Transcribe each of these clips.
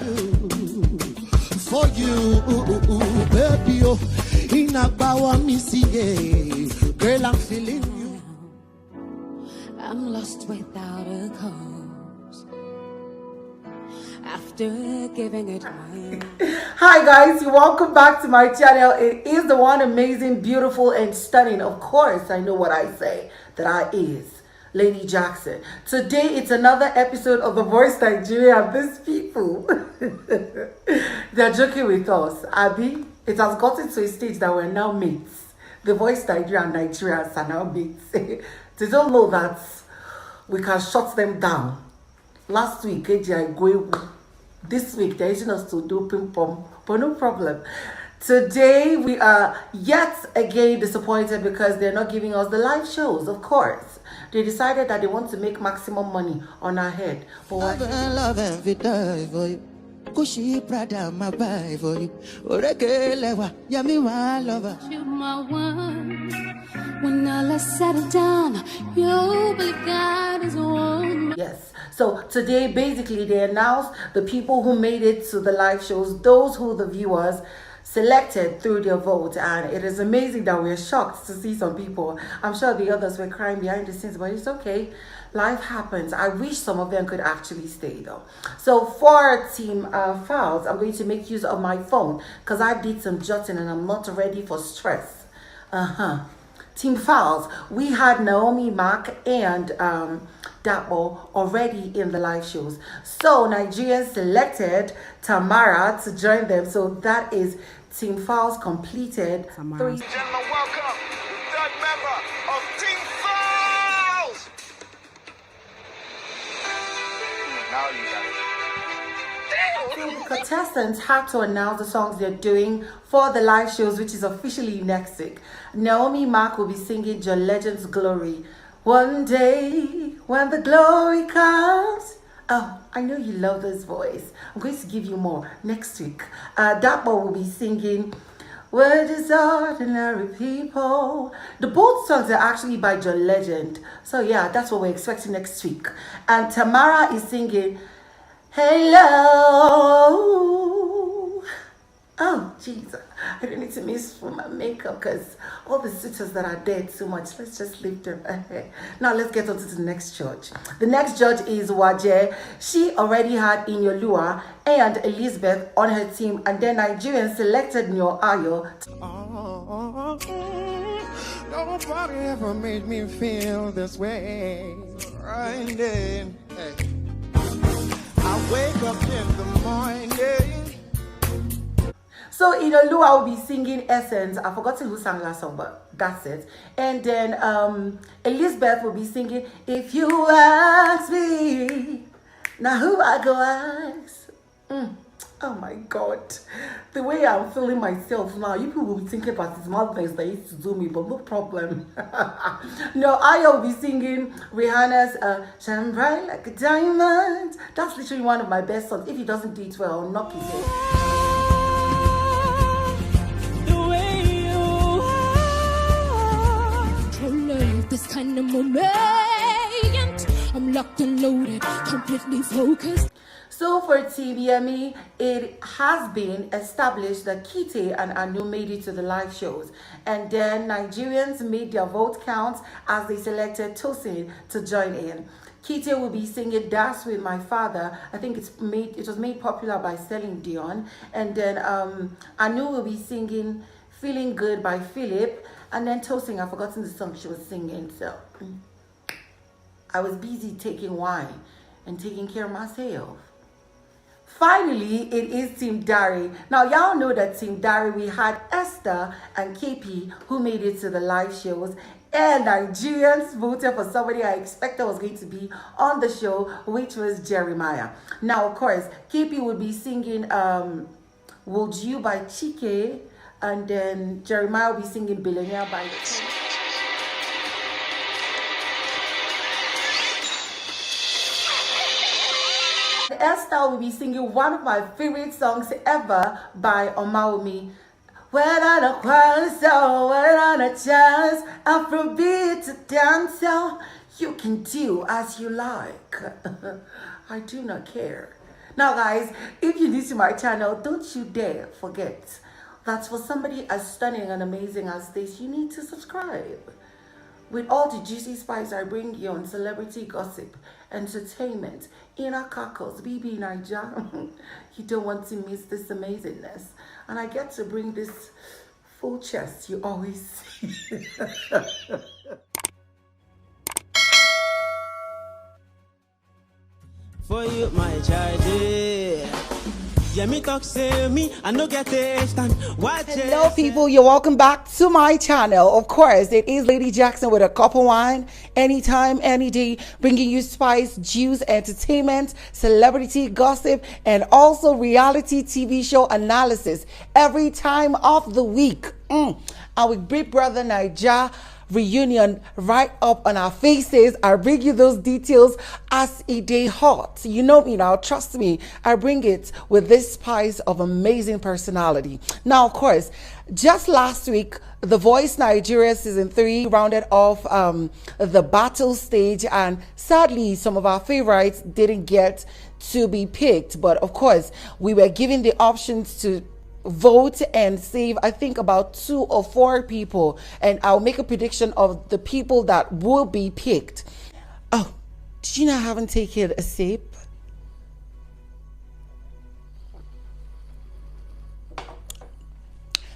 For you, baby, oh, in a power missy, girl, I'm feeling you. I'm lost without a cause. After giving it my Hi guys, welcome back to my channel. It is the one amazing, beautiful, and stunning. Of course, I know what I say, that I is Lady Jackson. Today, it's another episode of The Voice Nigeria. These people, they're joking with us. Abby, it has gotten to a stage that we're now mates. The Voice Nigeria and Nigerians are now mates. They don't know that we can shut them down. Last week, AJ going. This week, they're using us to do ping pong, but no problem. Today, we are yet again disappointed because they're not giving us the live shows, of course. They decided that they want to make maximum money on our head. But why? Love and we die for you. Kushi Prada, my buy for you. Oregelewa, Yemi, my lover. you my one. When all is said and done, you believe God is one. Yes. So today, basically, they announced the people who made it to the live shows, those who the viewers selected through their vote. And it is amazing that we're shocked to see some people. I'm sure the others were crying behind the scenes, but it's okay. Life happens. I wish some of them could actually stay though. So for Team Falz, I'm going to make use of my phone because I did some jotting and I'm not ready for stress. Team Falz, we had Naomi, Mark, and Dapo already in the live shows. So Nigerians selected Tamara to join them. So that is Team Falz completed. Gentlemen, welcome the third member of Team Falz. Now you got it. The contestants had to announce the songs they're doing for the live shows, which is officially next week. Naomi Mark will be singing John Legend's Glory. One day when the glory comes. Oh, I know you love this voice. I'm going to give you more next week. Dapo will be singing We're Just Ordinary People. The both songs are actually by John Legend. So yeah, that's what we're expecting next week. And Tamara is singing Hello. Oh, Jesus. I don't need to miss for my makeup because all the sisters that are there too much. Let's just leave them. Now let's get on to the next judge. The next judge is Waje. She already had Inyolua and Elizabeth on her team, and then Nigerians selected Nyo Ayo. Nobody ever made me feel this way. Right then. I wake up in the morning. So Inyolua will be singing Essence. I've forgotten who sang last song, but that's it. And then Elizabeth will be singing If You Ask Me. Now who I go ask? Oh my God. The way I'm feeling myself now, you people will be thinking about these mad things that used to do me, but no problem. No, I will be singing Rihanna's Shine Bright Like a Diamond. That's literally one of my best songs. If he doesn't do it well, I'll knock his head. This kind of moment, I'm locked and loaded, completely focused. So for Team Yemi, it has been established that Kite and Anu made it to the live shows. And then Nigerians made their vote count as they selected Tosin to join in. Kite will be singing Dance With My Father. I think it was made popular by Celine Dion. And then Anu will be singing Feeling Good by Philip. And then Tosin, I've forgotten the song she was singing. So I was busy taking wine and taking care of myself. Finally, it is Team Darey. Now, y'all know that Team Darey, we had Esther and KP who made it to the live shows. And Nigerians voted for somebody I expected was going to be on the show, which was Jeremiah. Now, of course, KP would be singing Would You by Chike. And then Jeremiah will be singing Billionaire by Esther will be singing one of my favorite songs ever by Omaomi. When on a quarter, when on a chance, Afrobeat to dance, you can do as you like. I do not care. Now, guys, if you're new to my channel, don't you dare forget that for somebody as stunning and amazing as this, you need to subscribe. With all the juicy spice I bring you on celebrity gossip, entertainment, inner cackles, BB Niger, you don't want to miss this amazingness. And I get to bring this full chest you always see. For you, my child, Yemi talk say me, I no get it. Hello people, you're welcome back to my channel. Of course, it is Lady Jackson with a cup of wine, anytime, any day, bringing you spice, juice, entertainment, celebrity gossip, and also reality TV show analysis every time of the week. And with Big Brother Naija reunion right up on our faces, I bring you those details as a day hot. You know me now, trust me, I bring it with this spice of amazing personality. Now, of course, just last week, The Voice Nigeria Season 3 rounded off the battle stage, and sadly, some of our favorites didn't get to be picked. But of course, we were given the options to vote and save, I think, about 2 or 4 people, and I'll make a prediction of the people that will be picked. Oh, did you know I haven't taken a sip?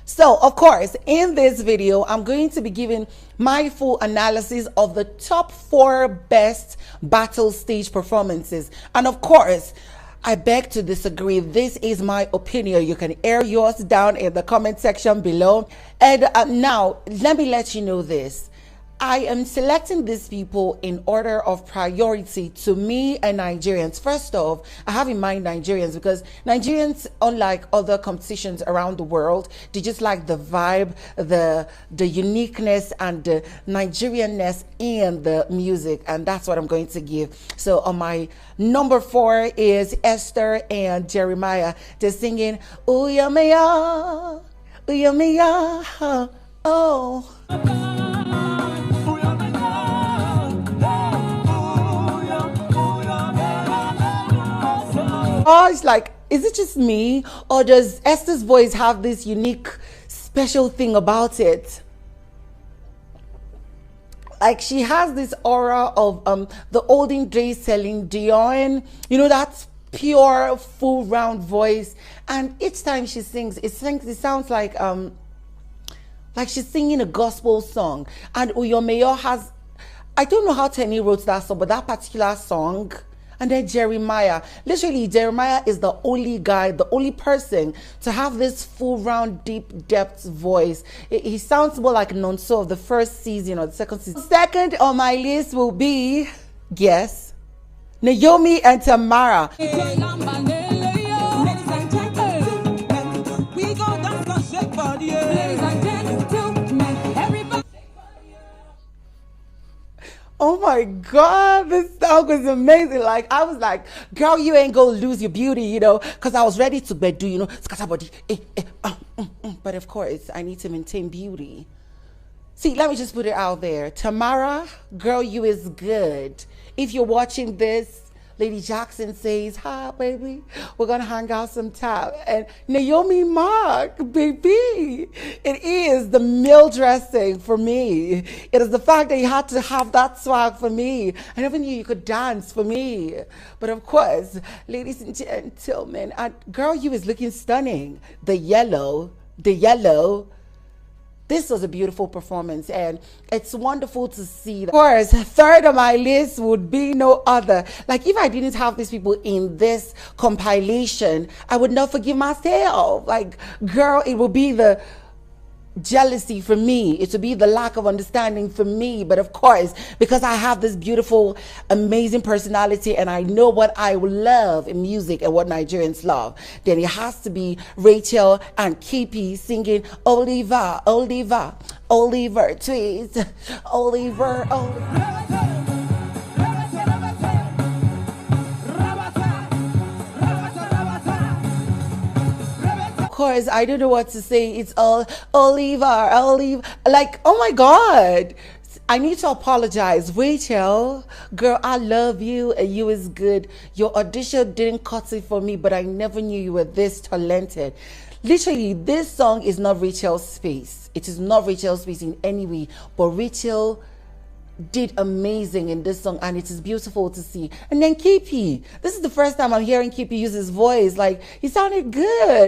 So, of course, in this video, I'm going to be giving my full analysis of the top 4 best battle stage performances. And of course, I beg to disagree. This is my opinion. You can air yours down in the comment section below. And now, let me let you know this. I am selecting these people in order of priority to me and Nigerians. First off, I have in mind Nigerians because Nigerians, unlike other competitions around the world, they just like the vibe, the uniqueness and the Nigerianness in the music, and that's what I'm going to give. So on my number 4 is Esther and Jeremiah. They're singing Uyamiya, Uyamiya, oh. Oh, it's like, is it just me, or does Esther's voice have this unique, special thing about it? Like, she has this aura of the olden days Celine Dion, you know, that pure, full round voice. And each time she sings, it sounds like she's singing a gospel song. And Uyomeyo has, I don't know how Tenny wrote that song, but that particular song. And then Jeremiah, literally Jeremiah is the only guy, the only person to have this full round, deep depth voice. He sounds more like Nonso of the first season or the second season. Second on my list will be, guess, Naomi and Tamara. Oh my God, this song was amazing. Like, I was like, girl, you ain't gonna lose your beauty, you know, because I was ready to do, you know, scatter body. But of course, I need to maintain beauty. See, let me just put it out there. Tamara, girl, you is good. If you're watching this, Lady Jackson says, hi, baby, we're going to hang out sometime. And Naomi Mark, baby, it is the male dressing for me. It is the fact that you had to have that swag for me. I never knew you could dance for me. But of course, ladies and gentlemen, girl, you is looking stunning. The yellow. This was a beautiful performance, and it's wonderful to see. Of course, third on my list would be no other. Like, if I didn't have these people in this compilation, I would not forgive myself. Like, girl, it would be the jealousy for me. It would be the lack of understanding for me. But of course, because I have this beautiful, amazing personality and I know what I love in music and what Nigerians love, then it has to be Rachel and Kipi singing Oliver, Oliver, Oliver, twist, Oliver, Oliver. Course, I don't know what to say. It's all Oliver. Like, oh my God, I need to apologize. Rachel, girl, I love you and you is good. Your audition didn't cut it for me, but I never knew you were this talented. Literally, this song is not Rachel's space. It is not Rachel's space in any way, but Rachel did amazing in this song, and it is beautiful to see. And then Kippy, this is the first time I'm hearing Kippy use his voice. Like, he sounded good.